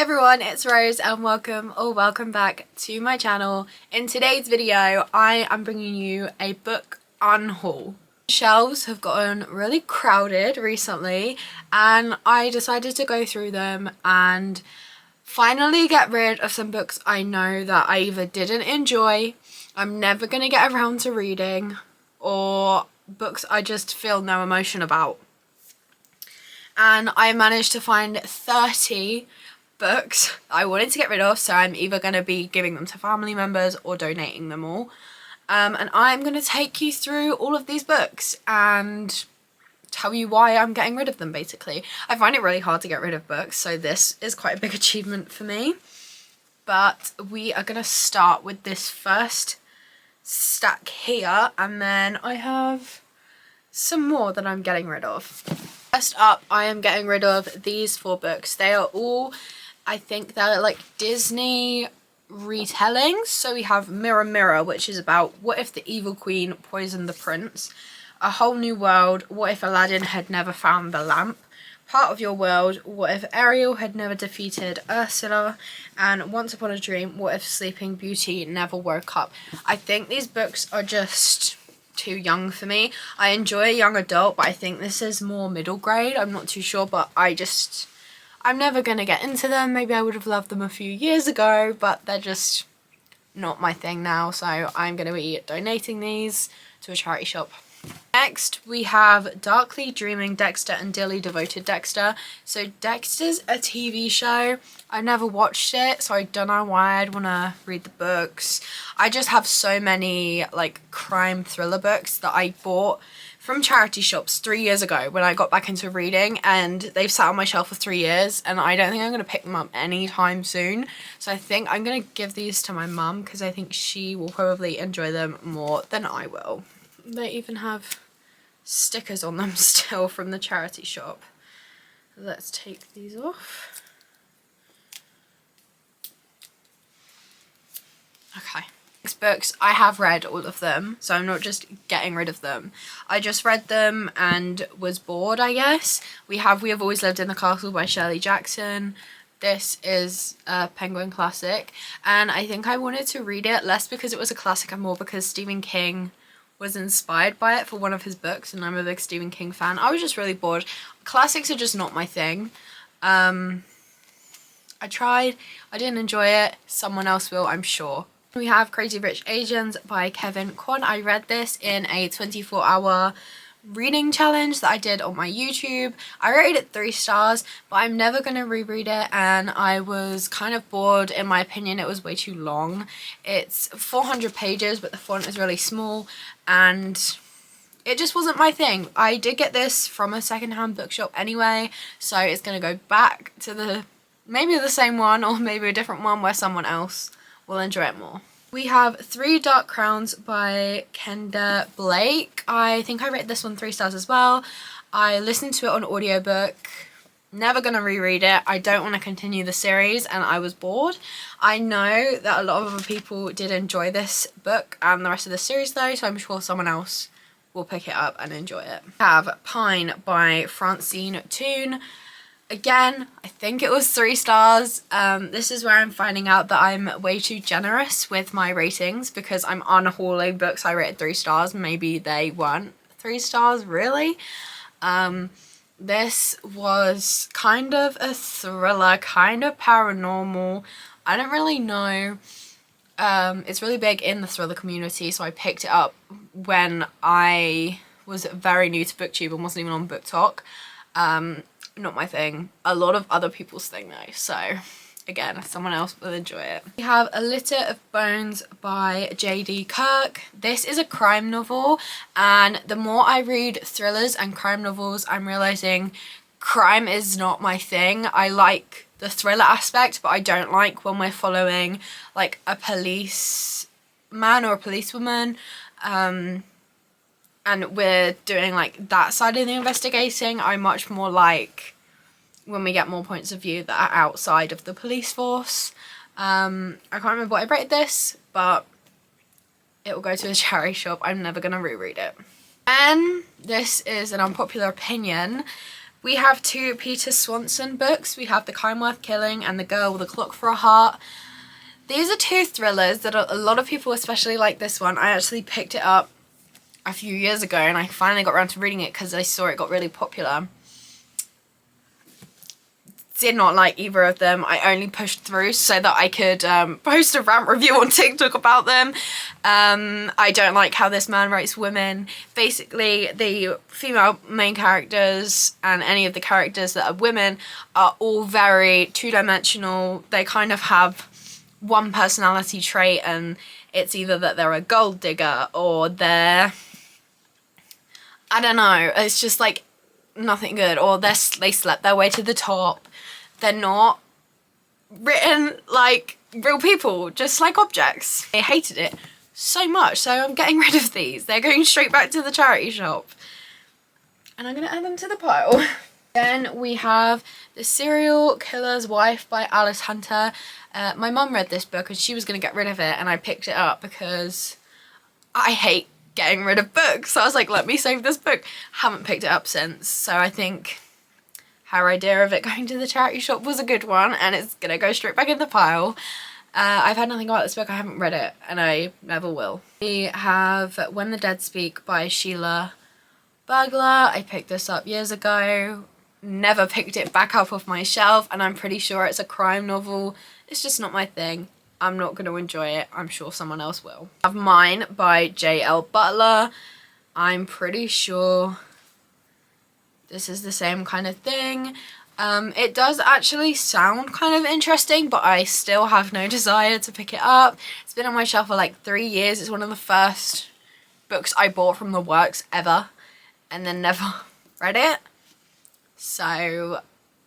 Hi everyone, it's Rose and welcome back to my channel. In today's video, I am bringing you a book unhaul. Shelves have gotten really crowded recently and I decided to go through them and finally get rid of some books I know that I either didn't enjoy, I'm never going to get around to reading, or books I just feel no emotion about. And I managed to find 30 books I wanted to get rid of, so I'm either going to be giving them to family members or donating them all. And I'm going to take you through all of these books and tell you why I'm getting rid of them, basically. I find it really hard to get rid of books, so this is quite a big achievement for me. But we are going to start with this first stack here, and then I have some more that I'm getting rid of. First up, I am getting rid of these 4 books. They are all, I think they're like Disney retellings. So we have Mirror Mirror, which is about what if the evil queen poisoned the prince, A Whole New World, what if Aladdin had never found the lamp, Part of Your World, what if Ariel had never defeated Ursula, and Once Upon a Dream, what if Sleeping Beauty never woke up. I think these books are just too young for me. I enjoy a young adult, but I think this is more middle grade. I'm not too sure, but I'm never gonna get into them. Maybe I would have loved them a few years ago, but they're just not my thing now, so I'm gonna be donating these to a charity shop. Next, we have Darkly Dreaming Dexter and Dearly Devoted Dexter. So Dexter's a TV show. I've never watched it, so I don't know why I'd want to read the books. I just have so many like crime thriller books that I bought from charity shops 3 years ago when I got back into reading, and they've sat on my shelf for 3 years and I don't think I'm going to pick them up anytime soon. So I think I'm going to give these to my mum because I think she will probably enjoy them more than I will. They even have stickers on them still from the charity shop. Let's take these off. Okay. These books, I have read all of them, so I'm not just getting rid of them. I just read them and was bored, I guess. We have Always Lived in the Castle by Shirley Jackson. This is a Penguin classic, and I think I wanted to read it less because it was a classic and more because Stephen King was inspired by it for one of his books, and I'm a big Stephen King fan. I was just really bored. Classics are just not my thing. I tried, I didn't enjoy it. Someone else will, I'm sure. We have Crazy Rich Asians by Kevin Kwan. I read this in a 24-hour reading challenge that I did on my YouTube. I rated it 3 stars, but I'm never going to reread it, and I was kind of bored. In my opinion, it was way too long. It's 400 pages, but the font is really small, and it just wasn't my thing. I did get this from a secondhand bookshop anyway, so it's going to go back to maybe the same one or maybe a different one where someone else will enjoy it more. We have 3 Dark Crowns by Kenda Blake. I think I rated this one 3 stars as well. I listened to it on audiobook. Never gonna reread it. I don't want to continue the series and I was bored. I know that a lot of other people did enjoy this book and the rest of the series though, so I'm sure someone else will pick it up and enjoy it. We have Pine by Francine Toon. Again, I think it was 3 stars. This is where I'm finding out that I'm way too generous with my ratings because I'm unhauling books I rated 3 stars. Maybe they weren't 3 stars, really. This was kind of a thriller, kind of paranormal. I don't really know. It's really big in the thriller community, so I picked it up when I was very new to BookTube and wasn't even on BookTok. Not my thing. A lot of other people's thing though, so again, someone else will enjoy it. We have A Litter of Bones by J.D. Kirk. This is a crime novel, and the more I read thrillers and crime novels, I'm realizing crime is not my thing. I like the thriller aspect, but I don't like when we're following like a policeman or a policewoman, and we're doing like that side of the investigating. I much more like when we get more points of view that are outside of the police force. I can't remember what I rated this, but it will go to a charity shop. I'm never going to reread it. And this is an unpopular opinion, We have two Peter Swanson books. We have The Kindworth Killing and The Girl with a Clock for a Heart. These are two thrillers that a lot of people especially like this one. I actually picked it up a few years ago and I finally got around to reading it because I saw it got really popular. Did not like either of them. I only pushed through so that I could post a rant review on TikTok about them. I don't like how this man writes women. Basically, the female main characters and any of the characters that are women are all very two-dimensional. They kind of have one personality trait, and it's either that they're a gold digger or they're, I don't know, it's just like nothing good, or they slept their way to the top. They're not written like real people, just like objects. I hated it so much, so I'm getting rid of these. They're going straight back to the charity shop. And I'm going to add them to the pile. Then we have The Serial Killer's Wife by Alice Hunter. My mum read this book and she was going to get rid of it, and I picked it up because I hate getting rid of books. So I was like, let me save this book. Haven't picked it up since. So I think her idea of it going to the charity shop was a good one, and it's gonna go straight back in the pile. I've had nothing about this book. I haven't read it, and I never will. We have When the Dead Speak by Sheila Burglar. I picked this up years ago, never picked it back up off my shelf, and I'm pretty sure it's a crime novel. It's just not my thing. I'm not going to enjoy it. I'm sure someone else will. I have Mine by J.L. Butler. I'm pretty sure this is the same kind of thing. It does actually sound kind of interesting, but I still have no desire to pick it up. It's been on my shelf for like 3 years. It's one of the first books I bought from the works ever, and then never read it. So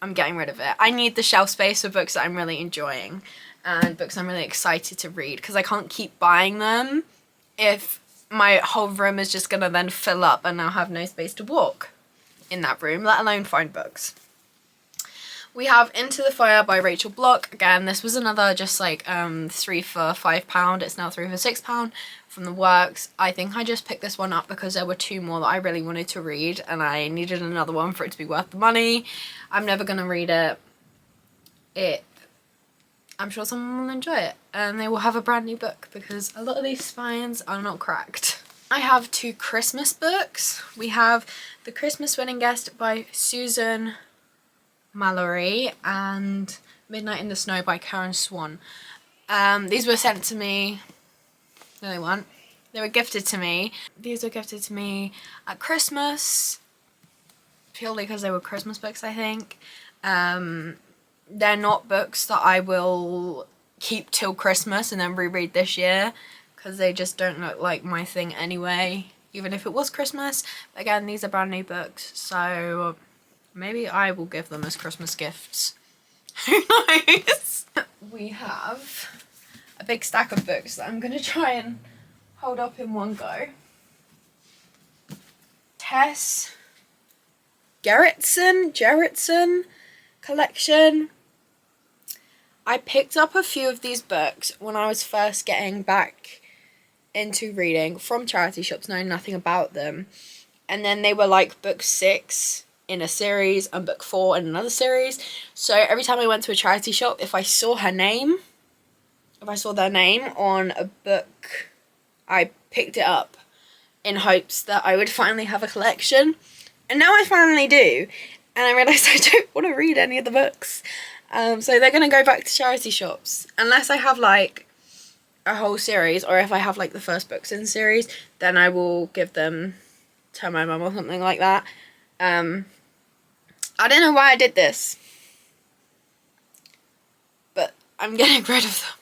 I'm getting rid of it. I need the shelf space for books that I'm really enjoying and books I'm really excited to read, because I can't keep buying them if my whole room is just gonna then fill up and I'll have no space to walk in that room, let alone find books. We have Into the Fire by Rachel Block. Again, this was another just like 3 for £5. It's now 3 for £6 from the works. I think I just picked this one up because there were 2 more that I really wanted to read and I needed another one for it to be worth the money. I'm never gonna read it. I'm sure someone will enjoy it and they will have a brand new book, because a lot of these spines are not cracked. I have 2 Christmas books. We have The Christmas Wedding Guest by Susan Mallory and Midnight in the Snow by Karen Swan. These were sent to me, no they weren't, they were gifted to me. These were gifted to me at Christmas, purely because they were Christmas books, I think. They're not books that I will keep till Christmas and then reread this year, because they just don't look like my thing anyway, even if it was Christmas. But again, these are brand new books, so maybe I will give them as Christmas gifts. Who knows? We have a big stack of books that I'm going to try and hold up in one go. Tess Gerritsen collection. I picked up a few of these books when I was first getting back into reading from charity shops, knowing nothing about them, and then they were like book 6 in a series and book 4 in another series. So every time I went to a charity shop, if I saw their name on a book, I picked it up in hopes that I would finally have a collection. And now I finally do, and I realise I don't want to read any of the books. So they're going to go back to charity shops. Unless I have like a whole series, or if I have like the first books in the series, then I will give them to my mum or something like that. I don't know why I did this, but I'm getting rid of them.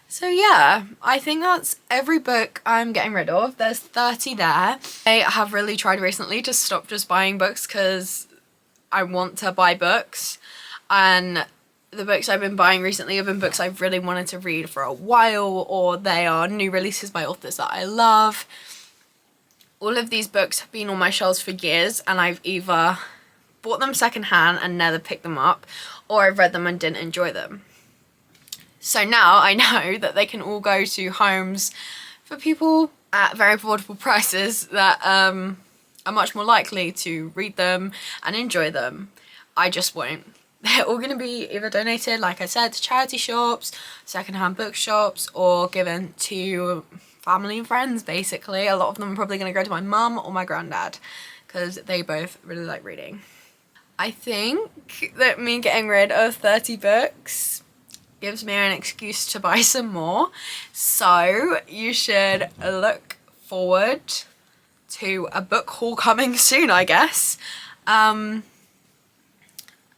So yeah, I think that's every book I'm getting rid of. There's 30 there. I have really tried recently to stop just buying books because I want to buy books, and the books I've been buying recently have been books I've really wanted to read for a while, or they are new releases by authors that I love. All of these books have been on my shelves for years, and I've either bought them secondhand and never picked them up, or I've read them and didn't enjoy them. So now I know that they can all go to homes for people at very affordable prices that are are much more likely to read them and enjoy them. I just won't. They're all going to be either donated, like I said, to charity shops, secondhand bookshops, or given to family and friends, basically. A lot of them are probably going to go to my mum or my granddad because they both really like reading. I think that me getting rid of 30 books gives me an excuse to buy some more. So you should look forward to a book haul coming soon, I guess.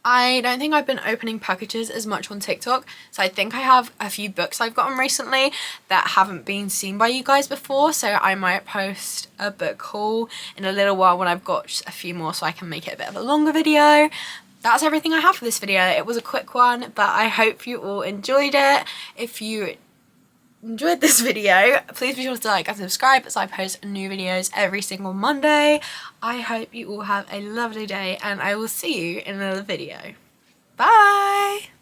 I don't think I've been opening packages as much on TikTok, so I think I have a few books I've gotten recently that haven't been seen by you guys before, so I might post a book haul in a little while when I've got a few more so I can make it a bit of a longer video. That's everything I have for this video. It was a quick one, but I hope you all enjoyed it. If you enjoyed this video, please be sure to like and subscribe as I post new videos every single Monday. I hope you all have a lovely day and I will see you in another video. Bye!